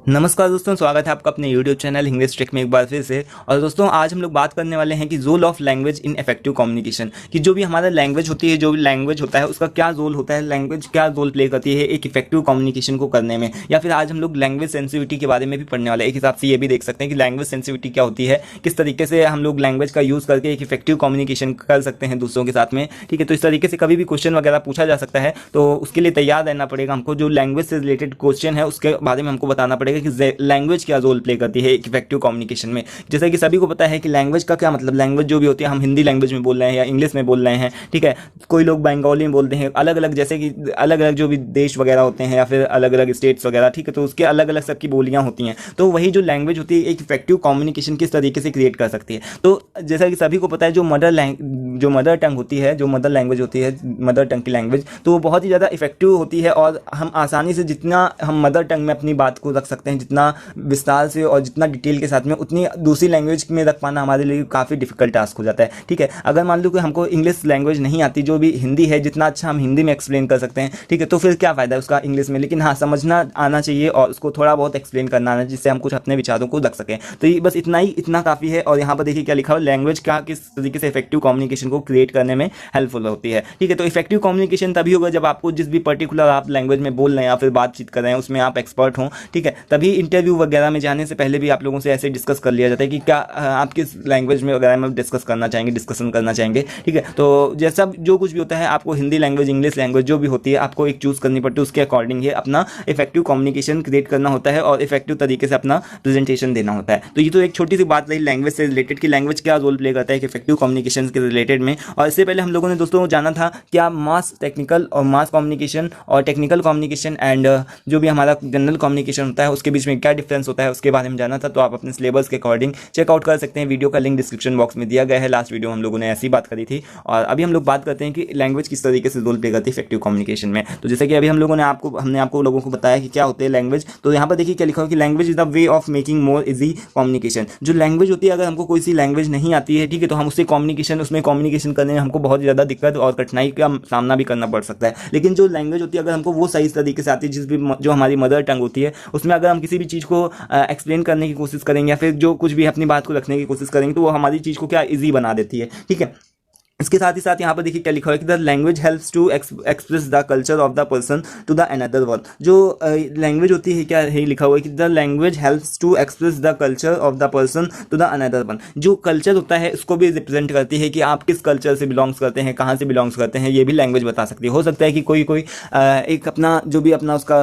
नमस्कार दोस्तों, स्वागत है आपका अपने YouTube चैनल इंग्लिश ट्रिक में एक बार फिर से। और दोस्तों आज हम लोग बात करने वाले हैं कि role of language in effective communication, कि जो भी हमारा लैंग्वेज होती है, जो भी लैंग्वेज होता है उसका क्या रोल होता है, लैंग्वेज क्या रोल प्ले करती है एक इफेक्टिव कम्युनिकेशन को करने में। या फिर आज हम लोग लैंग्वेज सेंसिटिविटी के बारे में भी पढ़ने वाले हैं। एक हिसाब से ये भी देख सकते हैं कि लैंग्वेज सेंसिटिविटी क्या होती है, किस तरीके से हम लोग लैंग्वेज का यूज़ करके एक इफेक्टिव कम्युनिकेशन कर सकते हैं दूसरों के साथ में। ठीक है, तो इस तरीके से कभी भी क्वेश्चन वगैरह पूछा जा सकता है, तो उसके लिए तैयार रहना पड़ेगा हमको। जो लैंग्वेज से रिलेटेड क्वेश्चन है उसके बारे में हमको बताना पड़ेगा कि लैंग्वेज क्या रोल प्ले करती है एक इफेक्टिव कम्युनिकेशन में। जैसे कि सभी को पता है कि लैंग्वेज का क्या मतलब, लैंग्वेज जो भी होती है, हम हिंदी लैंग्वेज में बोल रहे हैं या इंग्लिश में बोल रहे हैं, ठीक है। कोई लोग बंगाली में बोलते हैं, अलग अलग, जैसे कि अलग अलग जो भी देश वगैरह होते हैं या फिर अलग अलग स्टेट्स वगैरह, ठीक है, तो उसके अलग अलग सबकी बोलियां होती हैं। तो वही जो लैंग्वेज होती है एक इफेक्टिव कम्युनिकेशन किस तरीके से क्रिएट कर सकती है। तो जैसा कि सभी को पता है, जो मदर टंग होती है, जो मदर लैंग्वेज होती है, मदर टंग की लैंग्वेज, तो वो बहुत ही ज़्यादा इफेक्टिव होती है। और हम आसानी से जितना हम मदर टंग में अपनी बात को रख सकते हैं, जितना विस्तार से और जितना डिटेल के साथ में, उतनी दूसरी लैंग्वेज में रख पाना हमारे लिए काफ़ी डिफिकल्ट टास्क हो जाता है। ठीक है, अगर मान लो कि हमको इंग्लिश लैंग्वेज नहीं आती, जो भी हिंदी है, जितना अच्छा हम हिंदी में एक्सप्लेन कर सकते हैं, ठीक है, तो फिर क्या फ़ायदा है उसका इंग्लिश में। लेकिन हाँ, समझना आना चाहिए और उसको थोड़ा बहुत एक्सप्लेन करना आना, जिससे हम कुछ अपने विचारों को रख सकें। तो ये बस इतना काफ़ी है। और यहाँ पर देखिए क्या लिखा हुआ, लैंग्वेज का किस तरीके से इफेक्टिव कम्युनिकेशन को क्रिएट करने में हेल्पफुल होती है। ठीक है, तो इफेक्टिव कम्युनिकेशन तभी होगा जब आपको जिस भी पर्टिकुलर आप लैंग्वेज में बोल रहे हैं या फिर बातचीत कर रहे हैं उसमें आप एक्सपर्ट हों। ठीक है, तभी इंटरव्यू वगैरह में जाने से पहले भी आप लोगों से ऐसे डिस्कस कर लिया जाता है कि क्या आप किस लैंग्वेज में वगैरह में डिस्कशन करना चाहेंगे। ठीक है, तो जैसा जो कुछ भी होता है, आपको हिंदी लैंग्वेज, इंग्लिश लैंग्वेज जो भी होती है, आपको एक चूज़ करनी पड़ती है। उसके अकॉर्डिंग ही अपना इफेक्टिव कम्युनिकेशन क्रिएट करना होता है और इफेक्टिव तरीके से अपना प्रेजेंटेशन देना होता है। तो ये तो एक छोटी सी बात रही लैंग्वेज से रिलेटेड कि लैंग्वेज क्या रोल प्ले करता है इफेक्टिव कम्युनिकेशन के रिलेटेड में। और इससे पहले हम लोगों ने दोस्तों जाना था क्या मास टेक्निकल और मास कम्युनिकेशन और टेक्निकल कम्युनिकेशन एंड जो भी हमारा जनरल कम्युनिकेशन होता है उसके बीच में क्या डिफरेंस होता है, उसके बारे में जाना था। तो आप अपने सिलेबस के अकॉर्डिंग चेकआउट कर सकते हैं। वीडियो का लिंक डिस्क्रिप्शन बॉक्स में दिया गया है। लास्ट वीडियो हम लोगों ने ऐसी बात करी थी। और अभी हम लोग बात करते हैं कि लैंग्वेज किस तरीके से रोल प्ले करती है इफेक्टिव कम्युनिकेशन में। तो जैसे कि अभी हमने आपको लोगों को बताया कि क्या होते हैं लैंग्वेज। तो यहाँ पर देखिए क्या लिखा हो कि language is the way of making more easy communication. जो लैंग्वेज होती है, अगर हमको कोई सी लैंग्वेज नहीं आती है, ठीक है, तो हम उससे उसमें कम्युनिकेशन करने में हमको बहुत ज़्यादा दिक्कत और कठिनाई का सामना भी करना पड़ सकता है। लेकिन जो लैंग्वेज होती है, अगर हमको वो सही तरीके से आती है, जो हमारी मदर टंग होती है, उसमें अगर हम किसी भी चीज़ को एक्सप्लेन करने की कोशिश करेंगे या फिर जो कुछ भी अपनी बात को रखने की कोशिश करेंगे, तो वो हमारी चीज़ को क्या ईजी बना देती है। ठीक है, इसके साथ ही साथ यहाँ पर देखिए क्या लिखा है कि the language helps to express the culture of the person to the another one. जो लैंग्वेज होती है, क्या है लिखा हुआ है कि the language helps to express the culture of the person to the another one. जो कल्चर होता है उसको भी रिप्रेजेंट करती है कि आप किस कल्चर से बिलोंग्स करते हैं, कहाँ से बिलोंग्स करते हैं, ये भी लैंग्वेज बता सकती है। हो सकता है कि कोई एक अपना जो भी अपना उसका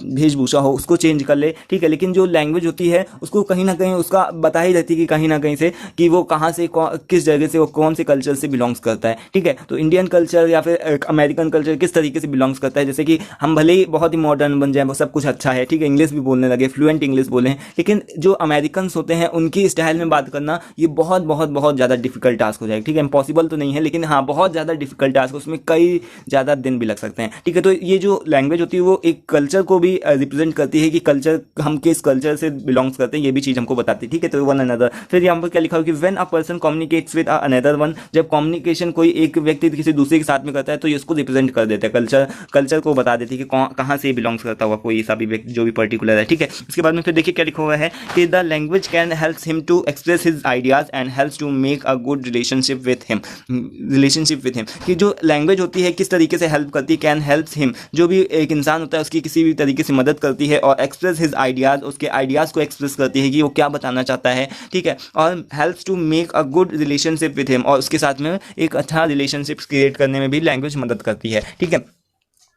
वेशभूषा हो उसको चेंज कर ले, ठीक है, लेकिन जो लैंग्वेज होती है उसको कहीं ना कहीं उसका बता ही रहती है कि कहीं ना कहीं से कि वो कहाँ से किस जगह से वो कौन से कल्चर से बिलोंग्स करता है। ठीक है, तो इंडियन कल्चर या फिर अमेरिकन कल्चर किस तरीके से बिलोंग्स करता है। जैसे कि हम भले ही बहुत ही मॉडर्न बन जाए, वो सब कुछ अच्छा है, ठीक है, इंग्लिश भी बोलने लगे, फ्लुएंट इंग्लिश बोले हैं, लेकिन जो अमेरिकन होते हैं उनकी स्टाइल में बात करना ये बहुत बहुत बहुत ज़्यादा डिफिकल्ट टास्क हो जाएगा। ठीक है, इम्पॉसिबल तो नहीं है, लेकिन हाँ बहुत ज़्यादा डिफिकल्ट टास्क, उसमें कई ज़्यादा दिन भी लग सकते हैं। ठीक है, तो ये जो लैंग्वेज होती है वो एक कल्चर को भी रिप्रेजेंट करती है कि कल्चर, हम किस कल्चर से बिलोंग्स करते हैं, ये भी चीज़ हमको बताती है। ठीक है, तो वन अनदर, फिर यहाँ पर क्या लिखा हो कि when a person communicates with another one, जब कम्युनिकेशन कोई एक व्यक्ति किसी दूसरे के साथ में करता है तो ये उसको रिप्रेजेंट कर देता है, कल्चर को बता देती है कि कहाँ से बिलोंग्स करता हुआ कोई सा भी व्यक्ति जो भी पर्टिकुलर है। ठीक है, इसके बाद में फिर देखिए क्या लिखा हुआ है कि the language can helps him to express his ideas and helps to make a good relationship with him. कि जो लैंग्वेज होती है किस तरीके से हेल्प करती है, कैन हेल्प्स हिम, जो भी एक इंसान होता है उसकी किसी भी तरीके से मदद करती है, और एक्सप्रेस हिज आइडियाज, उसके आइडियाज़ को एक्सप्रेस करती है कि वो क्या बताना चाहता है। ठीक है, और helps to make a good relationship with him, और उसके साथ में एक अच्छा रिलेशनशिप क्रिएट करने में भी लैंग्वेज मदद करती है। ठीक है,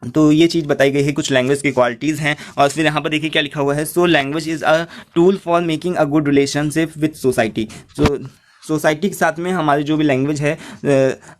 तो ये चीज़ बताई गई है, कुछ लैंग्वेज की क्वालिटीज़ हैं। और फिर यहाँ पर देखिए क्या लिखा हुआ है, so language is a tool for making a good relationship with society. Society के साथ में हमारी जो भी लैंग्वेज है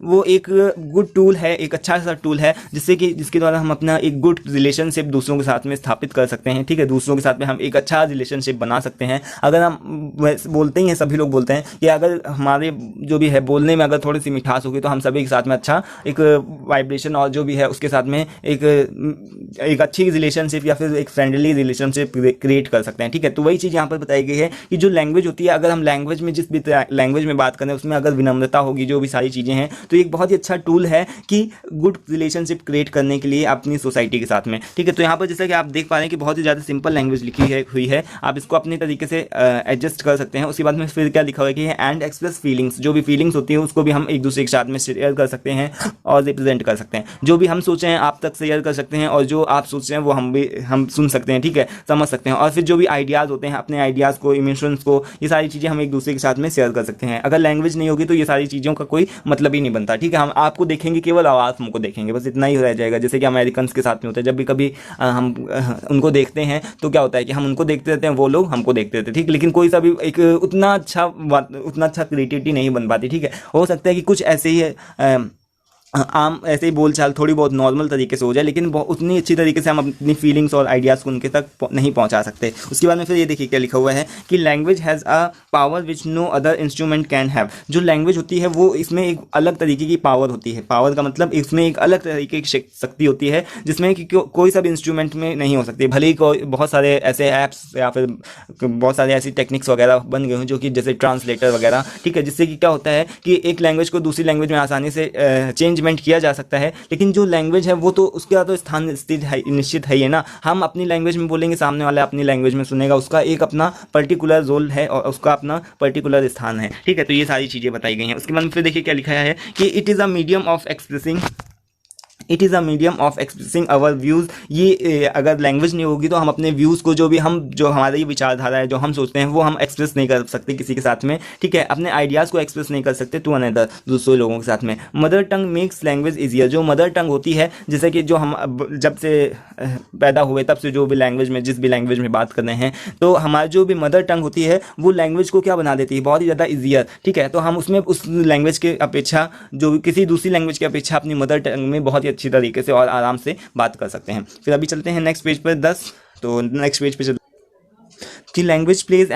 वो एक गुड टूल है, एक अच्छा सा टूल है, जिसके द्वारा हम अपना एक गुड रिलेशनशिप दूसरों के साथ में स्थापित कर सकते हैं। ठीक है, दूसरों के साथ में हम एक अच्छा रिलेशनशिप बना सकते हैं। अगर हम बोलते ही हैं, सभी लोग बोलते हैं कि अगर हमारे जो भी है बोलने में अगर थोड़ी सी मिठास होगी तो हम सभी के साथ में अच्छा एक वाइब्रेशन और जो भी है उसके साथ में एक अच्छी रिलेशनशिप या फिर एक फ्रेंडली रिलेशनशिप क्रिएट कर सकते हैं। ठीक है, तो वही चीज़ यहाँ पर बताई गई है कि जो लैंग्वेज होती है, अगर हम लैंग्वेज में जिस भी लैंग्वेज लैंग्वेज में बात करें उसमें अगर विनम्रता होगी, जो भी सारी चीज़ें हैं, तो एक बहुत ही अच्छा टूल है कि गुड रिलेशनशिप क्रिएट करने के लिए अपनी सोसाइटी के साथ में। ठीक है, तो यहाँ पर जैसा कि आप देख पा रहे हैं कि बहुत ही ज़्यादा सिंपल लैंग्वेज लिखी हुई है, आप इसको अपने तरीके से एडजस्ट कर सकते हैं। उसके बाद में फिर क्या लिखा हुआ है कि एंड एक्सप्रेस फीलिंग्स, जो भी फीलिंग्स होती है उसको भी हम एक दूसरे के साथ में शेयर कर सकते हैं और रिप्रेजेंट कर सकते हैं। जो भी हम सोचे हैं आप तक शेयर कर सकते हैं और जो आप सोच रहे हैं वो हम सुन सकते हैं, ठीक है, समझ सकते हैं। और फिर जो भी आइडियाज़ होते हैं, अपने आइडियाज़ को, इमोशंस को, ये सारी चीज़ें हम एक दूसरे के साथ में शेयर कर सकते हैं। अगर लैंग्वेज नहीं होगी तो ये सारी चीज़ों का कोई मतलब ही नहीं बनता। ठीक है, हम आपको देखेंगे केवल आवाज़ हमको देखेंगे, बस इतना ही रह जाएगा। जैसे कि अमेरिकन के साथ में होता है, जब भी कभी हम उनको देखते हैं तो क्या होता है कि हम उनको देखते रहते हैं, वो लोग हमको देखते रहते हैं। ठीक, लेकिन कोई सा भी एक उतना अच्छा क्रिएटिविटी नहीं बन पाती। ठीक है, हो सकता है कि कुछ ऐसे ही आम ऐसे ही बोलचाल थोड़ी बहुत नॉर्मल तरीके से हो जाए, लेकिन उतनी अच्छी तरीके से हम अपनी फीलिंग्स और आइडियाज़ को उनके तक नहीं पहुंचा सकते। उसके बाद में फिर ये देखिए क्या लिखा हुआ है कि language has a power which no other instrument can have. जो लैंग्वेज होती है वो इसमें एक अलग तरीके की पावर होती है। पावर का मतलब इसमें एक अलग तरीके की शक्ति होती है जिसमें कि कोई सा भी इंस्ट्रूमेंट में नहीं हो सकती। भले ही कोई बहुत सारे ऐसे ऐप्स या फिर बहुत सारे ऐसी टेक्निक्स वगैरह बन गए हैं जो कि जैसे ट्रांसलेटर वगैरह, ठीक है, जिससे कि क्या होता है कि एक लैंग्वेज को दूसरी लैंग्वेज में आसानी से चेंज किया जा सकता है। लेकिन जो लैंग्वेज है वो तो उसका तो स्थान स्थित है, निश्चित है ही ना। हम अपनी लैंग्वेज में बोलेंगे, सामने वाला अपनी लैंग्वेज में सुनेगा, उसका एक अपना पर्टिकुलर रोल है और उसका अपना पर्टिकुलर स्थान है। ठीक है, तो ये सारी चीज़ें बताई गई हैं। उसके बाद फिर देखिए क्या लिखा है कि it is a medium of expressing our views. ये अगर लैंग्वेज नहीं होगी तो हम अपने व्यूज़ को, जो हमारी विचारधारा है, जो हम सोचते हैं, वो हम एक्सप्रेस नहीं कर सकते किसी के साथ में। ठीक है, अपने आइडियाज़ को एक्सप्रेस नहीं कर सकते टू अनदर, दूसरे लोगों के साथ में। Mother tongue makes language easier. जो मदर टंग होती है, जैसे कि जो हम जब से पैदा हुए तब से जो भी लैंग्वेज में, जिस भी लैंग्वेज में बात कर रहे हैं, तो हमारी जो भी मदर टंग होती है वो लैंग्वेज को क्या बना देती है, बहुत ही ज़्यादा ईजियर। ठीक है, तो हम उसमें उस लैंग्वेज के अपेक्षा, जो किसी दूसरी लैंग्वेज की अपेक्षा अपनी मदर टंग में बहुत ही अच्छी तरीके से और आराम से बात कर सकते हैं। फिर अभी चलते हैं नेक्स्ट पेज पर 10। तो नेक्स्ट पेज पे कि लैंग्वेज प्लेज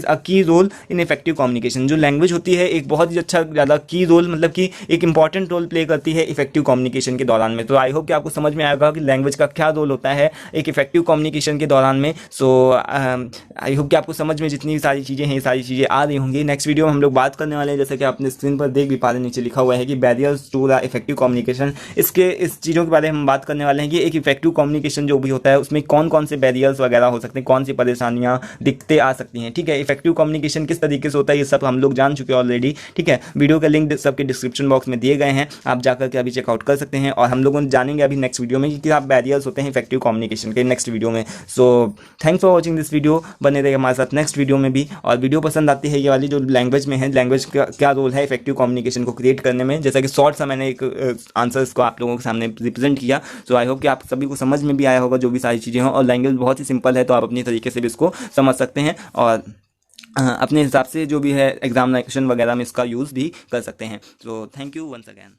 अ की रोल इन इफेक्टिव कम्युनिकेशन। जो लैंग्वेज होती है एक बहुत ही अच्छा ज़्यादा की रोल, मतलब कि एक इंपॉर्टेंट रोल प्ले करती है इफेक्टिव कम्युनिकेशन के दौरान में। तो आई होप कि आपको समझ में आएगा कि लैंग्वेज का क्या रोल होता है एक इफेक्टिव कम्युनिकेशन के दौरान में। सो आई होप कि आपको समझ में जितनी सारी चीज़ें हैं, ये सारी चीज़ें आ रही होंगी। नेक्स्ट वीडियो में हम लोग बात करने वाले हैं, जैसे कि आपने स्क्रीन पर देख भी पा रहे, नीचे लिखा हुआ है कि barriers to the effective communication. इस चीज़ों के बारे में हम बात करने वाले हैं कि एक इफेक्टिव कम्युनिकेशन जो भी होता है उसमें कौन कौन से बैरियर्स वगैरह हो सकते हैं, कौन सी परेशानियां दिखते आ सकती हैं। ठीक है, इफेक्टिव कम्युनिकेशन किस तरीके से होता है ये सब हम लोग जान चुके हैं ऑलरेडी। ठीक है, वीडियो का लिंक सबके डिस्क्रिप्शन बॉक्स में दिए गए हैं, आप जाकर के अभी चेकआउट कर सकते हैं। और हम लोग जानेंगे अभी नेक्स्ट वीडियो में कि क्या बैरियर्स होते हैं इफेक्टिव कम्युनिकेशन के, नेक्स्ट वीडियो में। So thanks for watching this video, बने रहिए हमारे साथ नेक्स्ट वीडियो में भी। और वीडियो पसंद आती है ये वाली जो लैंग्वेज में है, लैंग्वेज का क्या रोल है इफेक्टिव कम्युनिकेशन को क्रिएट करने में, जैसा कि शॉर्ट सा मैंने एक आंसर्स को आप लोगों के सामने रिप्रेजेंट किया। सो आई होप कि आप सभी को समझ में भी आया होगा जो भी सारी चीज़ें हों। और लैंग्वेज बहुत ही सिंपल है, तो आप अपनी तरीके से भी इसको समझ सकते हैं और अपने हिसाब से जो भी है एग्जामिनेशन वगैरह में इसका यूज़ भी कर सकते हैं। तो थैंक यू वंस अगैन।